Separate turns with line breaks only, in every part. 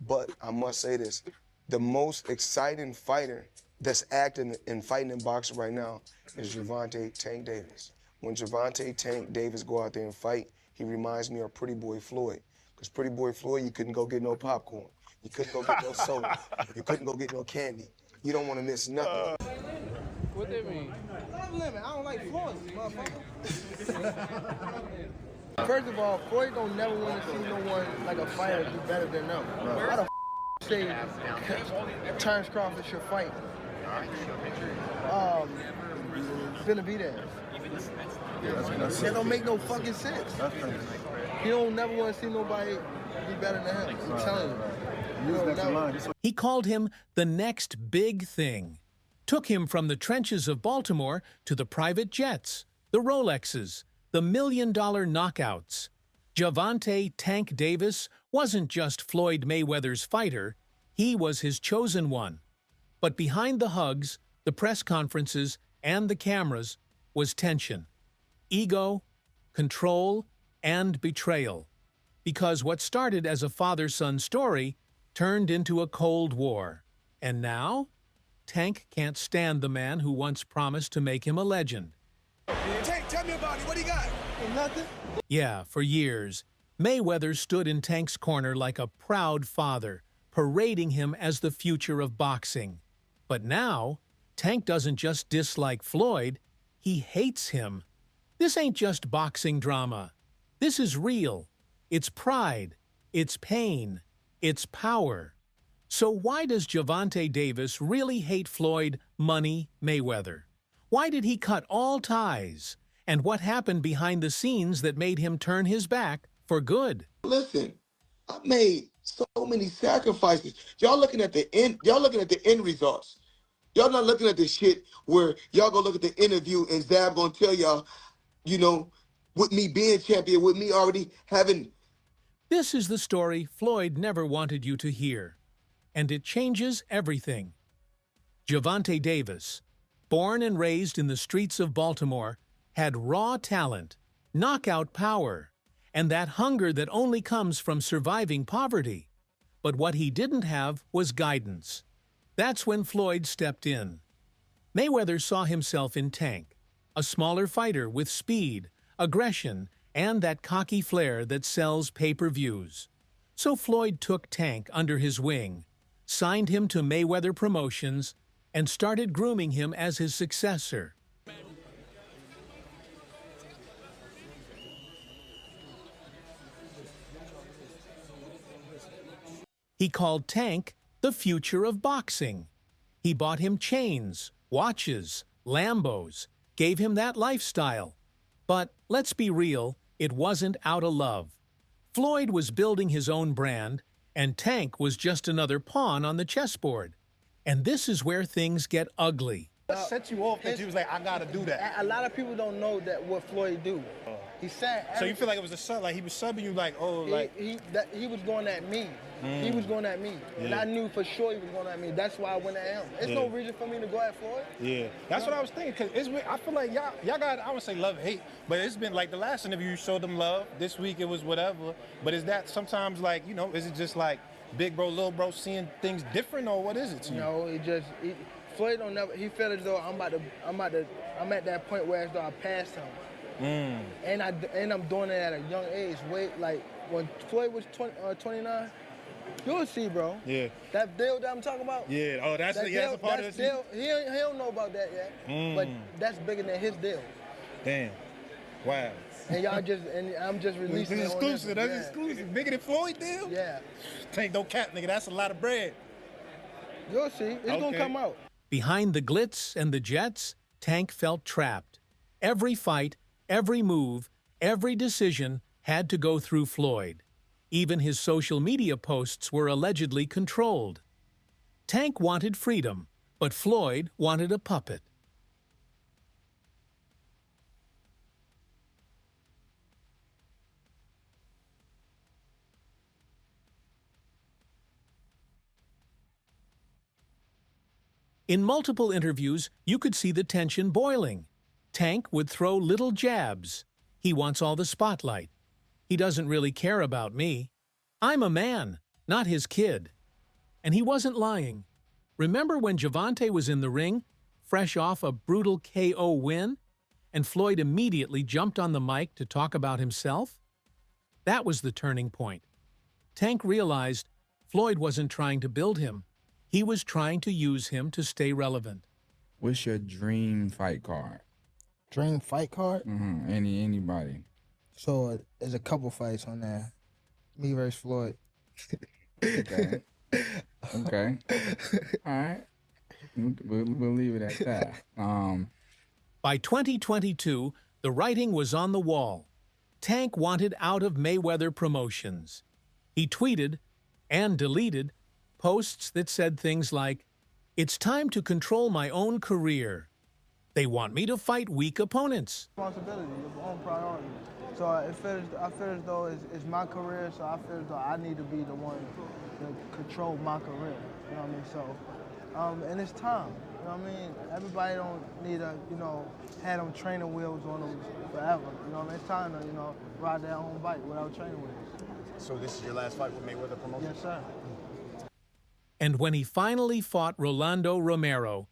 But I must say this, the most exciting fighter that's acting and fighting in boxing right now is Gervonta Tank Davis. When Gervonta Tank Davis go out there and fight, he reminds me of Pretty Boy Floyd. Because Pretty Boy Floyd, you couldn't go get no popcorn. You couldn't go get no soda. You couldn't go get no candy. You don't want to miss nothing.
What that mean?
I don't like Floyd, motherfucker. First of all, Floyd don't never want to see no one like a fighter do better than them. Why the say Terrence Crawford should fight Benavidez? That don't make no fucking sense. He don't never want to see nobody be better than him. I'm telling you.
He called him the next big thing. Took him from the trenches of Baltimore to the private jets, the Rolexes, the million-dollar knockouts. Gervonta Tank Davis wasn't just Floyd Mayweather's fighter, he was his chosen one. But behind the hugs, the press conferences, and the cameras was tension. Ego, control, and betrayal. Because what started as a father-son story turned into a Cold War. And now, Tank can't stand the man who once promised to make him a legend.
Tank, tell me about it. What do you got?
Nothing.
Yeah, for years, Mayweather stood in Tank's corner like a proud father, parading him as the future of boxing. But now, Tank doesn't just dislike Floyd, he hates him. This ain't just boxing drama. This is real. It's pride. It's pain. It's power. So why does Gervonta Davis really hate Floyd Money Mayweather? Why did he cut all ties? And what happened behind the scenes that made him turn his back for good?
Listen, I made so many sacrifices. Y'all looking at the end. Y'all looking at the end results. Y'all not looking at the shit where y'all go look at the interview and Zab gonna tell y'all, you know, with me being champion, with me already having.
This is the story Floyd never wanted you to hear. And it changes everything. Gervonta Davis, born and raised in the streets of Baltimore, had raw talent, knockout power, and that hunger that only comes from surviving poverty. But what he didn't have was guidance. That's when Floyd stepped in. Mayweather saw himself in Tank, a smaller fighter with speed, aggression, and that cocky flair that sells pay-per-views. So Floyd took Tank under his wing, signed him to Mayweather Promotions, and started grooming him as his successor. He called Tank the future of boxing. He bought him chains, watches, Lambos, gave him that lifestyle. But let's be real, it wasn't out of love. Floyd was building his own brand, and Tank was just another pawn on the chessboard. And this is where things get ugly.
What set you off that you was like, I gotta do that?
A lot of people don't know that what Floyd do. He said.
So you feel like it was a sub, like he was subbing you, like, oh, like
he was going at me. He was going at me, and I knew for sure he was going at me. That's why I went at him. There's no reason for me to go at Floyd.
Yeah, that's what I was thinking. Cause it's, I feel like y'all got, I would say love, hate, but it's been like the last interview you showed them love. This week it was whatever. But is that sometimes like, you know, is it just like big bro, little bro seeing things different, or what is it to you?
No, Floyd don't never. He felt as though I'm at that point where as though I passed him. And I'm doing it at a young age. Like when Floyd was 29, you'll see, bro.
Yeah.
That deal that I'm talking about.
Yeah. Oh, that's a part of the
deal. He don't know about that yet. But that's bigger than his deal.
Damn. Wow.
And I'm just releasing.
This is exclusive. That's exclusive. Bigger than Floyd deal.
Yeah.
Tank don't cap, nigga. That's a lot of bread.
You'll see. It's gonna come out.
Behind the glitz and the jets, Tank felt trapped. Every fight, every move, every decision had to go through Floyd. Even his social media posts were allegedly controlled. Tank wanted freedom, but Floyd wanted a puppet. In multiple interviews, you could see the tension boiling. Tank would throw little jabs. He wants all the spotlight. He doesn't really care about me. I'm a man, not his kid. And he wasn't lying. Remember when Gervonta was in the ring, fresh off a brutal KO win, and Floyd immediately jumped on the mic to talk about himself? That was the turning point. Tank realized Floyd wasn't trying to build him. He was trying to use him to stay relevant.
What's your dream fight card?
Dream fight card?
Anybody.
So there's a couple fights on there. Me versus Floyd.
Okay. Okay. All right. We'll leave it at that.
By 2022, the writing was on the wall. Tank wanted out of Mayweather Promotions. He tweeted and deleted posts that said things like, "It's time to control my own career. They want me to fight weak opponents."
Responsibility, your own priority. So I feel as though it's my career, so I feel as though I need to be the one to control my career. You know what I mean? So, and it's time. You know what I mean? Everybody don't need to, have them training wheels on them forever. You know what I mean? It's time to, ride their own bike without training wheels.
So this is your last fight with Mayweather Promotions?
Yes, sir.
And when he finally fought Rolando Romero,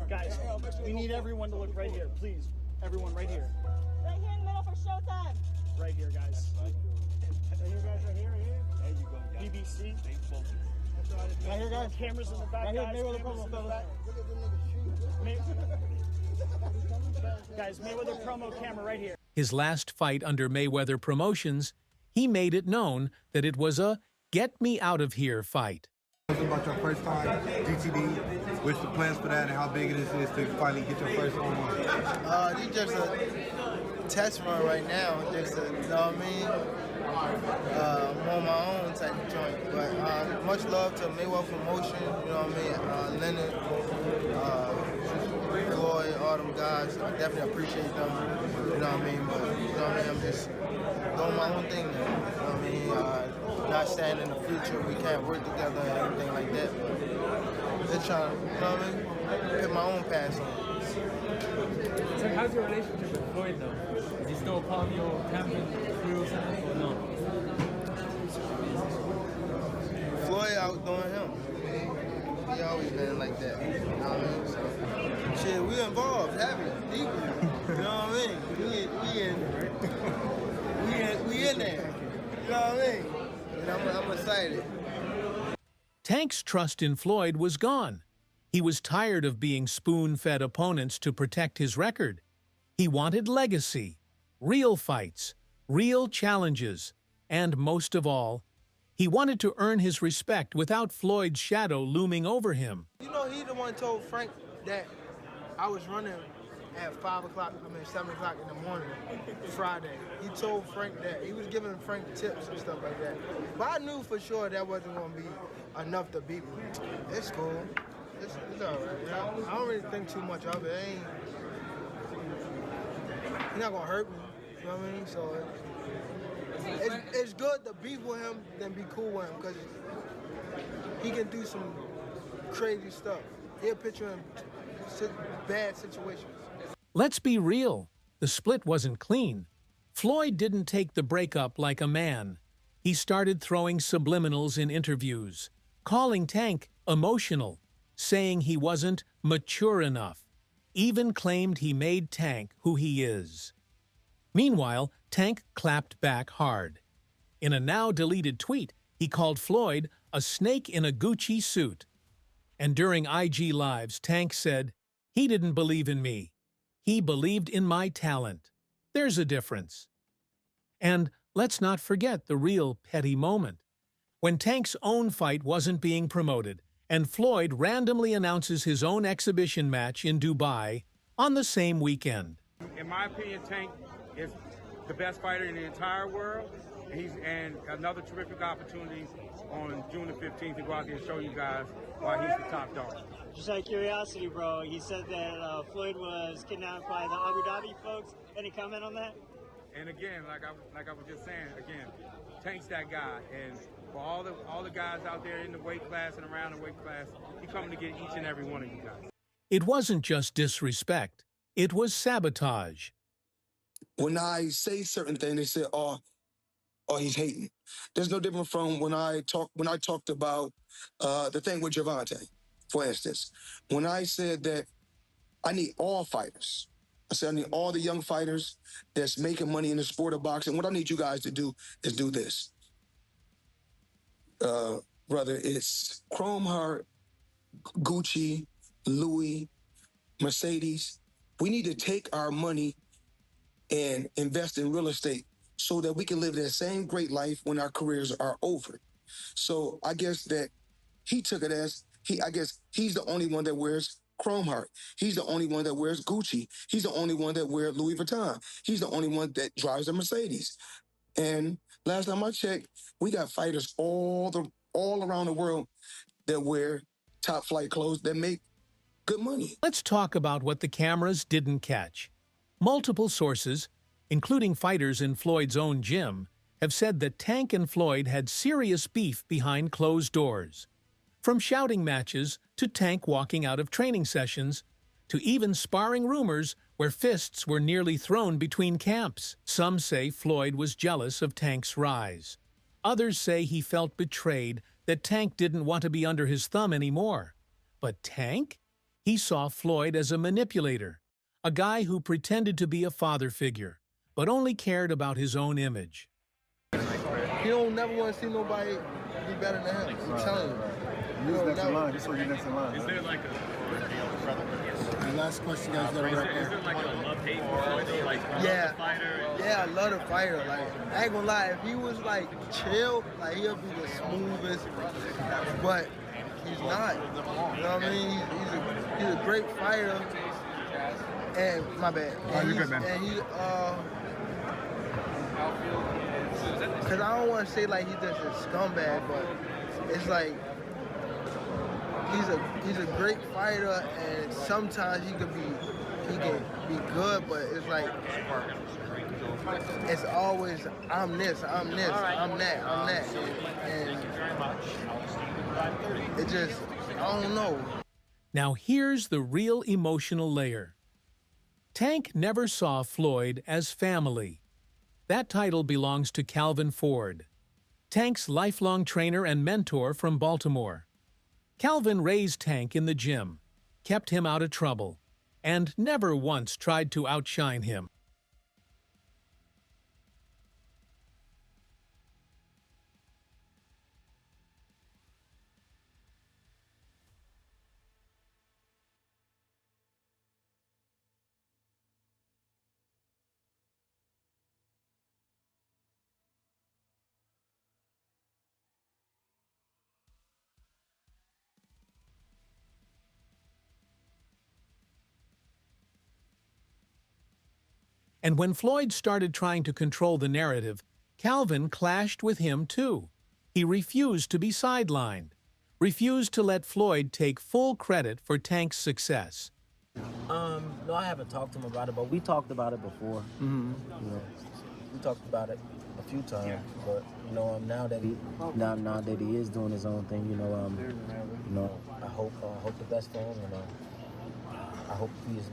Guys, we need everyone to look right here, please. Everyone right here.
Right here in the middle for showtime.
Right here, guys. And you guys are here, here. There you go, guys. BBC. Right here, guys. Cameras in the back, guys. Cameras in the back. Guys, Mayweather promo camera right here.
his last fight under Mayweather Promotions, he made it known that it was a get-me-out-of-here fight.
About your first time GTD, what's the plans for that and how big it is to finally get your first home run?
It's just a test run right now. Just a, you know what I mean? I'm on my own type of joint. But much love to Mayweather Promotion, you know what I mean? Leonard, Floyd, all them guys. I definitely appreciate them, you know what I mean? But, you know what I mean? I'm just doing my own thing now, you know what I mean? Not saying in the future we can't work together or anything like that. But just trying to, you know what I mean? Put my own pass on.
So how's your relationship with Floyd now? Is he still part of your camping crew or something, or no?
Floyd outdoing him. He always been like that. You know what I mean? So, shit, we involved heavy, deeply. You know what I mean? We in there. You know what I mean? And I'm excited.
Tank's trust in Floyd was gone. He was tired of being spoon-fed opponents to protect his record. He wanted legacy, real fights, real challenges, and most of all, he wanted to earn his respect without Floyd's shadow looming over him.
You know, he the one told Frank that I was running at 7 o'clock in the morning, Friday. He told Frank that. He was giving Frank tips and stuff like that. But I knew for sure that wasn't going to be enough to beat me. It's cool. It's all right. You know? I don't really think too much of it. He's not going to hurt me. You know what I mean? So it's good to beef with him than be cool with him because he can do some crazy stuff. He'll put you in bad situations.
Let's be real. The split wasn't clean. Floyd didn't take the breakup like a man. He started throwing subliminals in interviews, calling Tank emotional, saying he wasn't mature enough, even claimed he made Tank who he is. Meanwhile, Tank clapped back hard. In a now-deleted tweet, he called Floyd a snake in a Gucci suit. And during IG Lives, Tank said, "He didn't believe in me. He believed in my talent. There's a difference." And let's not forget the real petty moment. When Tank's own fight wasn't being promoted, and Floyd randomly announces his own exhibition match in Dubai on the same weekend.
In my opinion, Tank is the best fighter in the entire world. And another terrific opportunity on June the 15th to go out there and show you guys why he's the top dog.
Just out of curiosity, bro, he said that Floyd was kidnapped by the Abu Dhabi folks. Any comment on that?
And again, like I was just saying, again, Tank's that guy. And for all the guys out there in the weight class and around the weight class. He's coming to get each and every one of you guys.
It wasn't just disrespect, it was sabotage.
When I say certain things, they say, "Oh, he's hating." There's no different from when I talked about the thing with Gervonta, for instance. When I said that I need all fighters. I said I need all the young fighters that's making money in the sport of boxing. What I need you guys to do is do this. Brother, it's Chrome Heart, Gucci, Louis, Mercedes. We need to take our money and invest in real estate so that we can live that same great life when our careers are over. So I guess that he took it as I guess he's the only one that wears Chrome Heart. He's the only one that wears Gucci. He's the only one that wears Louis Vuitton. He's the only one that drives a Mercedes. And last time I checked, we got fighters all around the world that wear top flight clothes that make good money.
Let's talk about what the cameras didn't catch. Multiple sources, including fighters in Floyd's own gym, have said that Tank and Floyd had serious beef behind closed doors. From shouting matches to Tank walking out of training sessions, to even sparring rumors where fists were nearly thrown between camps. Some say Floyd was jealous of Tank's rise. Others say he felt betrayed, that Tank didn't want to be under his thumb anymore. But Tank? He saw Floyd as a manipulator, a guy who pretended to be a father figure, but only cared about his own image.
He don't never want to see nobody be better than him. I'm telling you.
Who's next in line? Just so you're next in line.
Is there like
The last question, guys, gotta wrap
is there like a love-hate for Floyd though? Like,
yeah,
the fighter?
yeah, I love the fighter. Like, I ain't gonna lie, if he was like chill, like he'll be the smoothest. But he's not. You know what I mean? He's a great fighter. And my bad. And
you're good, man.
And he cause I don't want to say like he's just a scumbag, but it's like he's a great fighter, and sometimes he can be good, but it's like it's always I'm this, I'm that, and it just I don't know.
Now here's the real emotional layer. Tank never saw Floyd as family. That title belongs to Calvin Ford, Tank's lifelong trainer and mentor from Baltimore. Calvin raised Tank in the gym, kept him out of trouble, and never once tried to outshine him. And when Floyd started trying to control the narrative, Calvin clashed with him too. He refused to be sidelined, refused to let Floyd take full credit for Tank's success.
No, I haven't talked to him about it, but we talked about it before. Mm-hmm. You know, we talked about it a few times, but you know, now that he is doing his own thing, you know, I hope the best for him, and I hope he is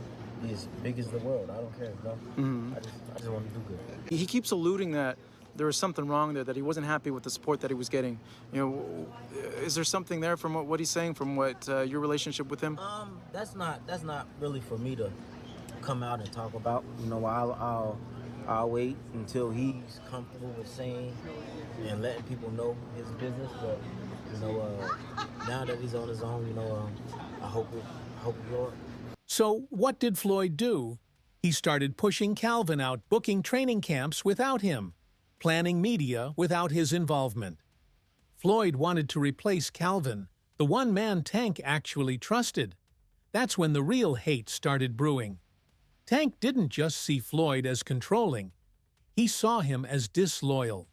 as big as the world. I don't care, you know? Mm-hmm. I just want to do good.
He keeps alluding that there was something wrong there, that he wasn't happy with the support that he was getting. You know, is there something there from what he's saying, from what your relationship with him?
That's not really for me to come out and talk about. You know, I'll wait until he's comfortable with saying and letting people know his business. But you know, now that he's on his own, you know, I hope it works.
So what did Floyd do? He started pushing Calvin out, booking training camps without him, planning media without his involvement. Floyd wanted to replace Calvin, the one man Tank actually trusted. That's when the real hate started brewing. Tank didn't just see Floyd as controlling. He saw him as disloyal.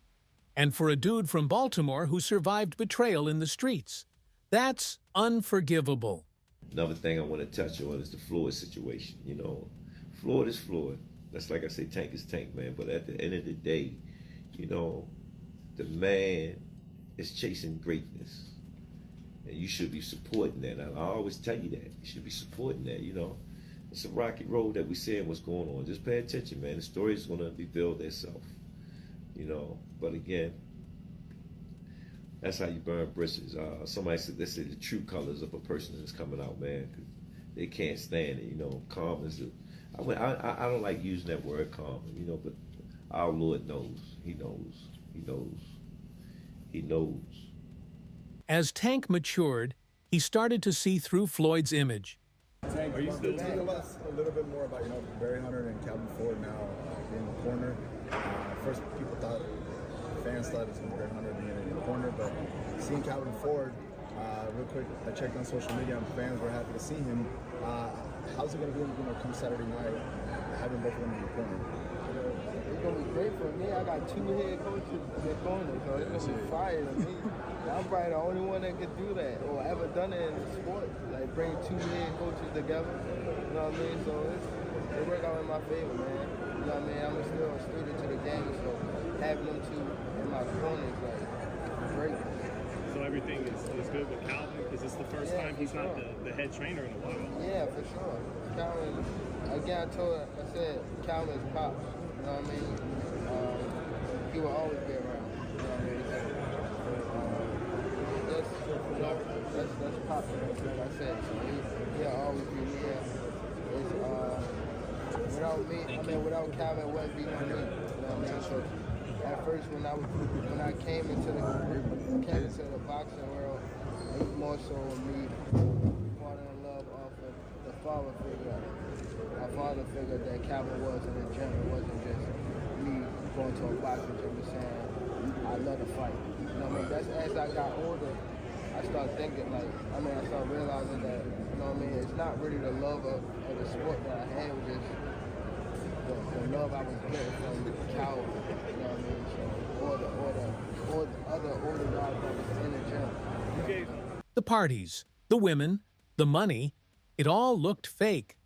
And for a dude from Baltimore who survived betrayal in the streets, that's unforgivable.
Another thing I want to touch on is the Floyd situation. You know, Floyd is Floyd. That's like I say, Tank is Tank, man. But at the end of the day, you know, the man is chasing greatness. And you should be supporting that. I always tell you that. You should be supporting that, you know. It's a rocky road that we saying what's going on. Just pay attention, man. The story is going to reveal itself, you know. But again, that's how you burn bridges. Somebody said they say the true colors of a person is coming out, man. 'Cause they can't stand it, you know. Calm is I don't like using that word calm, you know, but our Lord knows. He knows. He knows. He knows.
As Tank matured, he started to see through Floyd's image.
Tank, are you still tell us a little bit more about, Barry Hunter and Calvin Ford now being in the corner? First, fans thought it was going to be Barry Hunter being in the corner, but seeing Calvin Ford, real quick, I checked on social media and fans were happy to see him. How's it going to be, come Saturday night, having both of them in the corner?
It's going to be great for me. I got 2 head coaches in the corner, so it's going to be fire to me. I'm probably the only one that could do that or ever done it in the sport. Like bring 2 head coaches together. You know what I mean? So it worked out in my favor, man. You know what I mean? I'm still a student to the game, so having them 2 in my corner is like great.
So everything is good with Calvin? Is this the first time he's not the head trainer in a while?
Yeah, for sure. Calvin, again, I said Calvin is pop. You know what I mean? He will always be around. You know what I mean? That's pop. Like I said, so he'll always be here. Without Calvin, it wouldn't be no me. You know what I mean? So at first, when I came into the boxing world, it was more so me falling in love off of the father figure. My father figure that Calvin was in the gym. It wasn't just me going to a boxing gym and saying, I love to fight. You know what I mean? That's as I got older, I started thinking I started realizing that, you know what I mean, it's not really the love of the sport that I had, it was just the love I was getting from Calvin, you know what I mean? So, or the other older guys that was in the gym.
The parties, the women, the money, it all looked fake.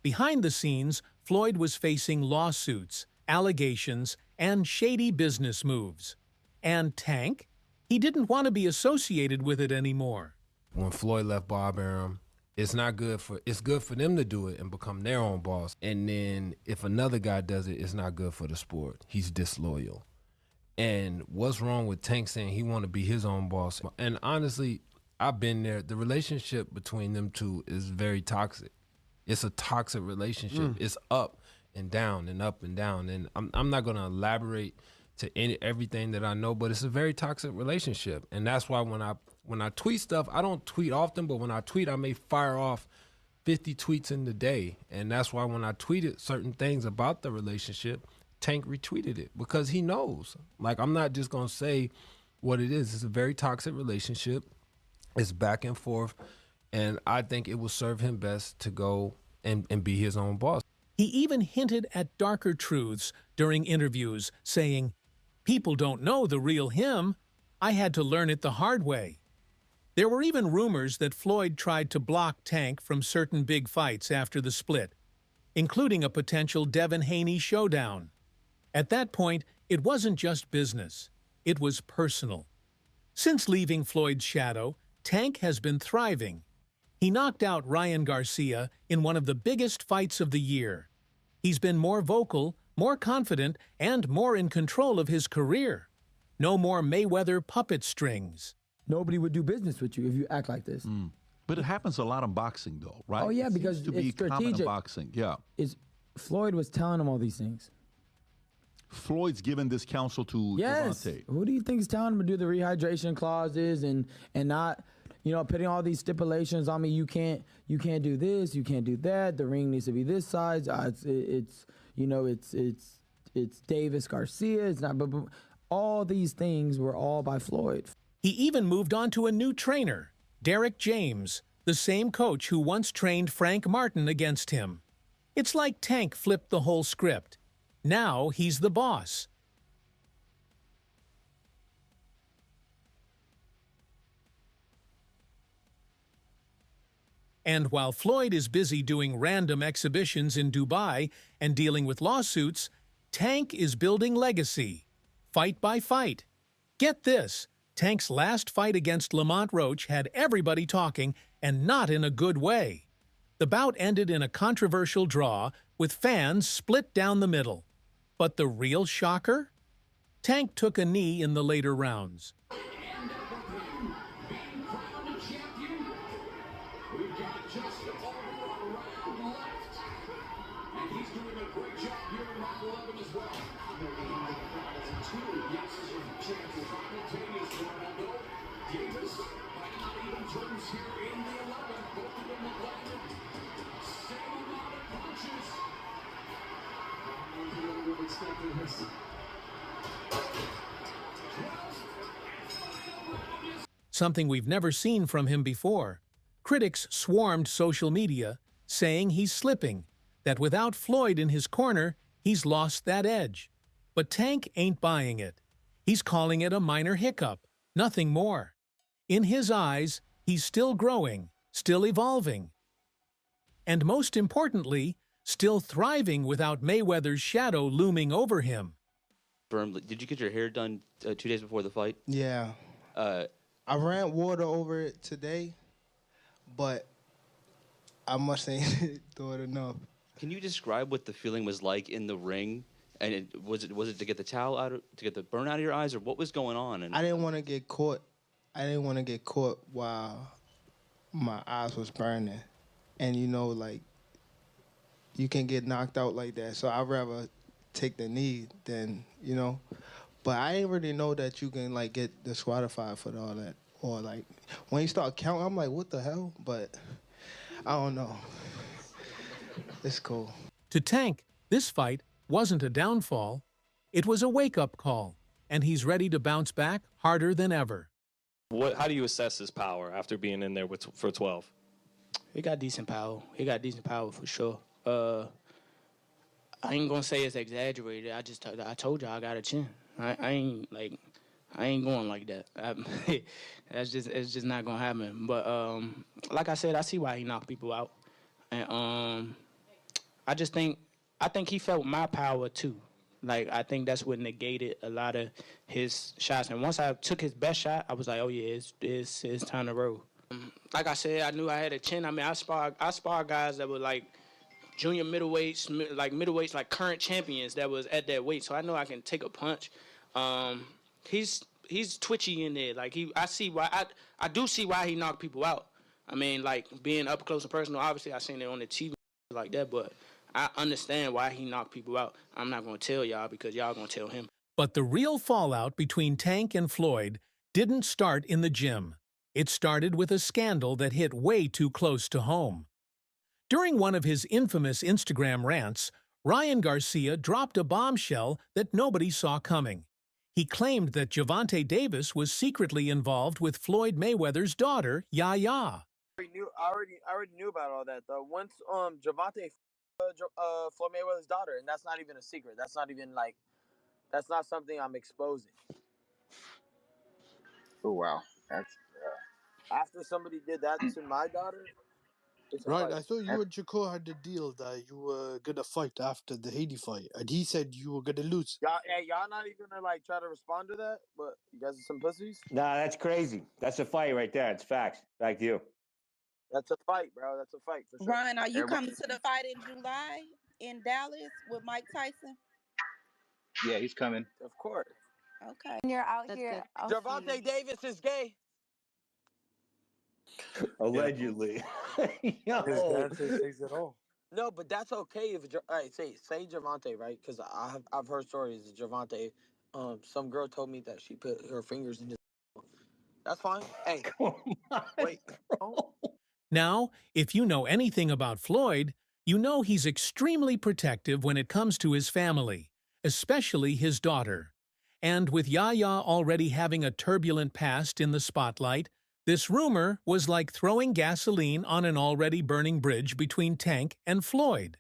Behind the scenes, Floyd was facing lawsuits, allegations, and shady business moves. And Tank? He didn't want to be associated with it anymore.
When Floyd left Bob Arum, it's good for them to do it and become their own boss. And then if another guy does it, it's not good for the sport. He's disloyal. And what's wrong with Tank saying he want to be his own boss? And honestly, I've been there. The relationship between them two is very toxic. It's a toxic relationship. It's up and down and up and down. And I'm not going to elaborate to everything that I know, but it's a very toxic relationship. And that's why when I tweet stuff, I don't tweet often, but when I tweet, I may fire off 50 tweets in the day. And that's why when I tweeted certain things about the relationship, Tank retweeted it because he knows. Like, I'm not just going to say what it is. It's a very toxic relationship. It's back and forth. And I think it will serve him best to go and be his own boss.
He even hinted at darker truths during interviews, saying, "People don't know the real him. I had to learn it the hard way." There were even rumors that Floyd tried to block Tank from certain big fights after the split, including a potential Devin Haney showdown. At that point, it wasn't just business. It was personal. Since leaving Floyd's shadow, Tank has been thriving. He knocked out Ryan Garcia in one of the biggest fights of the year. He's been more vocal, more confident, and more in control of his career. No more Mayweather puppet strings.
Nobody would do business with you if you act like this.
But it happens a lot in boxing, though, right?
Oh, yeah,
It
because
seems to be
it's
common in
strategic.
boxing. Yeah.
Floyd was telling him all these things.
Floyd's given this counsel to
Yes.
Gervonta.
Who do you think is telling him to do the rehydration clauses and not, putting all these stipulations on me? You can't do this, you can't do that. The ring needs to be this size. It's Davis Garcia. It's not. But all these things were all by Floyd.
He even moved on to a new trainer, Derek James, the same coach who once trained Frank Martin against him. It's like Tank flipped the whole script. Now he's the boss. And while Floyd is busy doing random exhibitions in Dubai and dealing with lawsuits, Tank is building legacy, fight by fight. Get this, Tank's last fight against Lamont Roach had everybody talking, and not in a good way. The bout ended in a controversial draw, with fans split down the middle. But the real shocker? Tank took a knee in the later rounds. Something we've never seen from him before. Critics swarmed social media, saying he's slipping, that without Floyd in his corner, he's lost that edge. But Tank ain't buying it. He's calling it a minor hiccup, nothing more. In his eyes, he's still growing, still evolving. And most importantly, still thriving without Mayweather's shadow looming over him.
Did you get your hair done 2 days before the fight?
Yeah. I ran water over it today, but I must ain't do it enough.
Can you describe what the feeling was like in the ring? And was it to get the towel out, to get the burn out of your eyes, or what was going on? And
I didn't want to get caught. I didn't want to get caught while my eyes was burning, and you know, like you can get knocked out like that. So I'd rather take the knee than, you know. But I didn't really know that you can like get disqualified for all that, or like when you start counting, I'm like, what the hell? But I don't know. It's cool.
To Tank, this fight wasn't a downfall. It was a wake-up call, and he's ready to bounce back harder than ever.
How do you assess his power after being in there for 12?
He got decent power. He got decent power for sure. I ain't gonna say it's exaggerated. I told you I got a chin. I ain't going like that. It's just not gonna happen. But like I said, I see why he knocked people out, and I think he felt my power too. Like I think that's what negated a lot of his shots. And once I took his best shot, I was like, oh yeah, it's time to roll. Like I said, I knew I had a chin. I mean, I spar guys that were like junior middleweights, like current champions that was at that weight. So I know I can take a punch. He's twitchy in there. Like I do see why he knocked people out. I mean, like being up close and personal. Obviously, I seen it on the TV like that, but I understand why he knocked people out. I'm not gonna tell y'all because y'all gonna tell him.
But the real fallout between Tank and Floyd didn't start in the gym. It started with a scandal that hit way too close to home. During one of his infamous Instagram rants, Ryan Garcia dropped a bombshell that nobody saw coming. He claimed that Gervonta Davis was secretly involved with Floyd Mayweather's daughter, Yaya.
I already knew about all that though. Once Gervonta Floyd Mayweather's daughter, and that's not even a secret. That's not something I'm exposing.
Oh wow, that's
after somebody did that to my daughter.
Right, I thought you and Shakur had the deal that you were gonna fight after the Haiti fight, and he said you were gonna lose.
Y'all not even gonna like try to respond to that? But you guys are some pussies.
Nah, that's crazy. That's a fight right there. It's facts. Back to you.
That's a fight, bro. That's a fight for sure.
Ryan, are you coming to the fight in July in Dallas with Mike Tyson?
Yeah, he's coming.
Of course.
Okay.
You're out here.
Gervonta Davis is gay.
Allegedly.
That's his things at all. No, but that's okay if say Gervonta, right? Because I've heard stories of Gervonta. Some girl told me that she put her fingers in his. That's fine. Hey, wait.
Now, if you know anything about Floyd, you know he's extremely protective when it comes to his family, especially his daughter. And with Yaya already having a turbulent past in the spotlight, this rumor was like throwing gasoline on an already burning bridge between Tank and Floyd.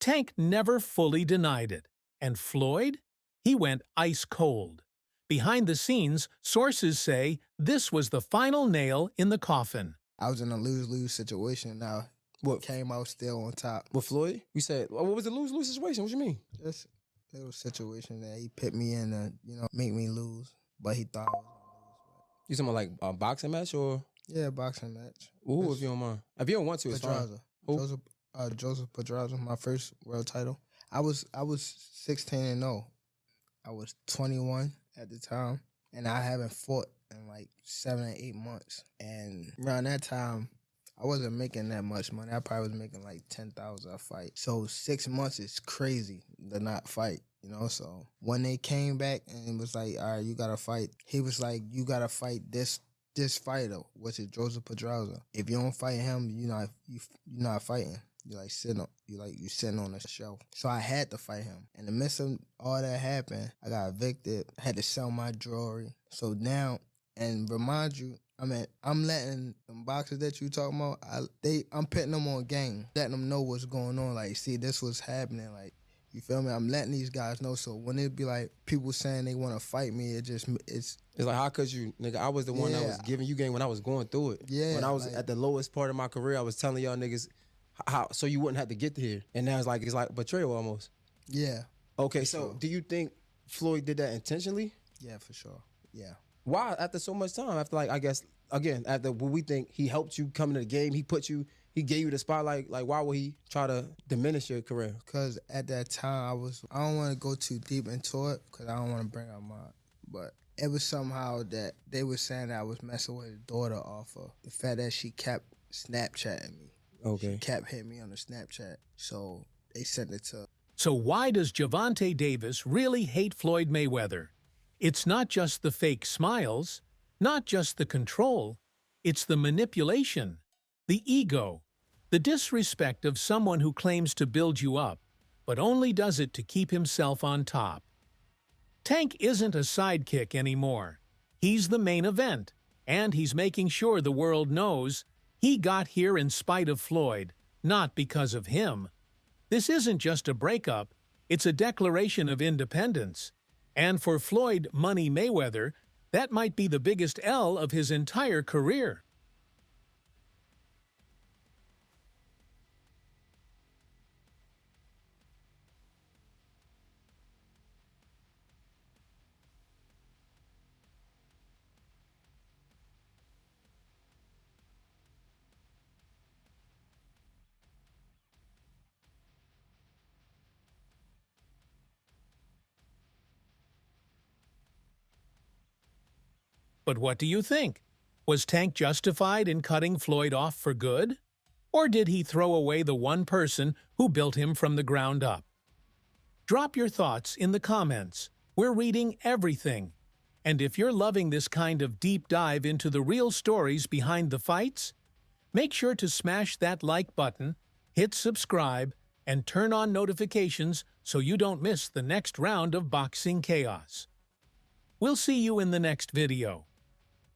Tank never fully denied it, and Floyd? He went ice cold. Behind the scenes, sources say this was the final nail in the coffin.
I was in a lose-lose situation. Now, what came out still on top?
With Floyd? You said, what was the lose-lose situation? What you mean?
Just a little situation that he put me in to, make me lose. But he thought I was gonna lose.
You talking about like a boxing match or?
Yeah, boxing match.
Ooh, if you don't mind. If you don't want to, it's fine.
Pedraza.
Who?
Joseph Pedraza, my first world title. I was 16-0. I was 21 at the time, and I haven't fought in like 7 or 8 months. And around that time, I wasn't making that much money. I probably was making like $10,000 a fight. So 6 months is crazy to not fight, you know? So when they came back and it was like, all right, you got to fight. He was like, you got to fight this fighter, which is Joseph Pedraza. If you don't fight him, you're not fighting. You sitting on the shelf. So I had to fight him. In the midst of all that happened, I got evicted. I had to sell my jewelry. So now, and remind you, I'm letting them boxers that you talking about, I'm putting them on game, letting them know what's going on. Like, see, this was happening. Like, you feel me? I'm letting these guys know. So when it be like people saying they want to fight me, it's
like, how could you, nigga? I was the one that was giving you game when I was going through it.
Yeah.
When I was at the lowest part of my career, I was telling y'all niggas how so you wouldn't have to get here. And now it's like betrayal almost.
Yeah.
Okay, so do you think Floyd did that intentionally?
Yeah, for sure. Yeah.
Why? After so much time, after like, I guess, again, after what we think he helped you come into the game, he gave you the spotlight, like why would he try to diminish your career?
Because at that time, I don't want to go too deep into it because I don't want to bring up but it was somehow that they were saying that I was messing with his daughter off of the fact that she kept Snapchatting me.
Okay.
She kept hitting me on the Snapchat. So they sent it to.
So why does Gervonta Davis really hate Floyd Mayweather? It's not just the fake smiles, not just the control, it's the manipulation, the ego, the disrespect of someone who claims to build you up, but only does it to keep himself on top. Tank isn't a sidekick anymore. He's the main event, and he's making sure the world knows he got here in spite of Floyd, not because of him. This isn't just a breakup, it's a declaration of independence. And for Floyd Money Mayweather, that might be the biggest L of his entire career. But what do you think? Was Tank justified in cutting Floyd off for good? Or did he throw away the one person who built him from the ground up? Drop your thoughts in the comments. We're reading everything. And if you're loving this kind of deep dive into the real stories behind the fights, make sure to smash that like button, hit subscribe, and turn on notifications so you don't miss the next round of boxing chaos. We'll see you in the next video.